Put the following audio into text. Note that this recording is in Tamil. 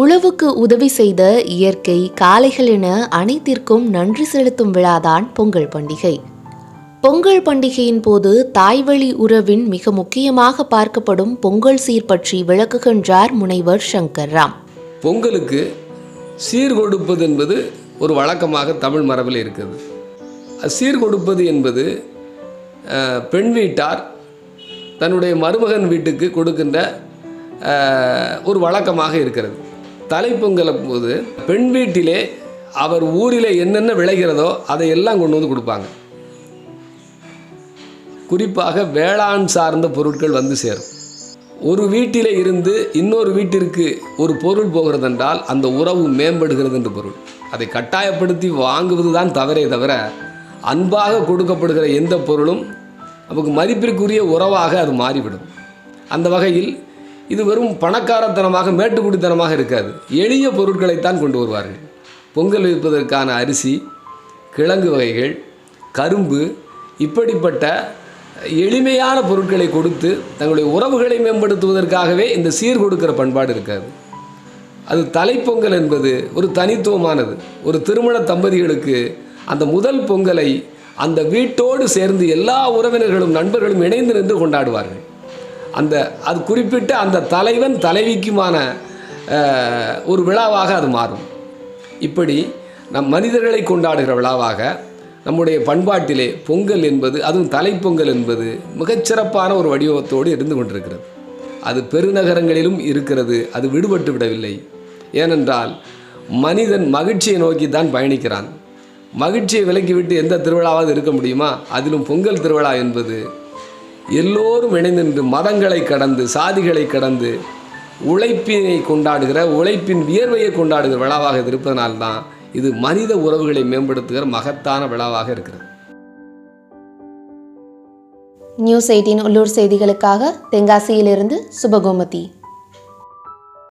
உழவுக்கு உதவி செய்த இயற்கை, காளைகள் என அனைத்திற்கும் நன்றி செலுத்தும் விழாதான் பொங்கல் பண்டிகை. பொங்கல் பண்டிகையின் போது தாய்வழி உறவின் மிக முக்கியமாக பார்க்கப்படும் பொங்கல் சீர் பற்றி விளக்குகின்றார் முனைவர் சங்கர் ராம். பொங்கலுக்கு சீர் கொடுப்பது என்பது ஒரு வழக்கமாக தமிழ் மரபில் இருக்கிறது. சீர் கொடுப்பது என்பது பெண் வீட்டார் தன்னுடைய மருமகன் வீட்டுக்கு கொடுக்கின்ற ஒரு வழக்கமாக இருக்கிறது. தலைப்பொங்கல் போது பெண் வீட்டிலே அவர் ஊரில் என்னென்ன விளைகிறதோ அதையெல்லாம் கொண்டு வந்து கொடுப்பாங்க. குறிப்பாக வேளாண் சார்ந்த பொருட்கள் வந்து சேரும். ஒரு வீட்டிலே இருந்து இன்னொரு வீட்டிற்கு ஒரு பொருள் போகிறதென்றால் அந்த உறவு மேம்படுகிறது என்று பொருள். அதை கட்டாயப்படுத்தி வாங்குவது தான் தவறே தவிர, அன்பாக கொடுக்கப்படுகிற எந்த பொருளும் நமக்கு மதிப்பிற்குரிய உறவாக அது மாறிவிடும். அந்த வகையில் இது வெறும் பணக்காரத்தனமாக மேட்டுக்குடித்தனமாக இருக்காது. எளிய பொருட்களைத்தான் கொண்டு வருவார்கள். பொங்கல் வைப்பதற்கான அரிசி, கிழங்கு வகைகள், கரும்பு, இப்படிப்பட்ட எளிமையான பொருட்களை கொடுத்து தங்களுடைய உறவுகளை மேம்படுத்துவதற்காகவே இந்த சீர் கொடுக்கிற பண்பாடு இருக்காது. அது தலைப்பொங்கல் என்பது ஒரு தனித்துவமானது. ஒரு திருமண தம்பதிகளுக்கு அந்த முதல் பொங்கலை அந்த வீட்டோடு சேர்ந்து எல்லா உறவினர்களும் நண்பர்களும் இணைந்து நின்று கொண்டாடுவார்கள். அது குறிப்பிட்ட அந்த தலைவன் தலைவிக்குமான ஒரு விழாவாக அது மாறும். இப்படி நம் மனிதர்களை கொண்டாடுகிற விழாவாக நம்முடைய பண்பாட்டிலே பொங்கல் என்பது, அதுவும் தலைப்பொங்கல் என்பது மிகச்சிறப்பான ஒரு வடிவத்தோடு இருந்து கொண்டிருக்கிறது. அது பெருநகரங்களிலும் இருக்கிறது. அது விடுபட்டு விடவில்லை. ஏனென்றால் மனிதன் மகிழ்ச்சியை நோக்கி தான் பயணிக்கிறான். மகிழ்ச்சியை விலக்கிவிட்டு எந்த திருவிழாவாவது இருக்க முடியுமா? அதிலும் பொங்கல் திருவிழா என்பது எல்லோரும் இணைந்து மதங்களை கடந்து, சாதிகளை கடந்து உழைப்பினை கொண்டாடுகிற, உழைப்பின் வியர்வையை கொண்டாடுகிற விழாவாக இருப்பதனால்தான் இது மனித உறவுகளை மேம்படுத்துகிற மகத்தான விழாவாக இருக்கிறது. நியூஸ் 18 உள்ளூர் செய்திகளுக்காக தென்காசியிலிருந்து சுபகோமதி.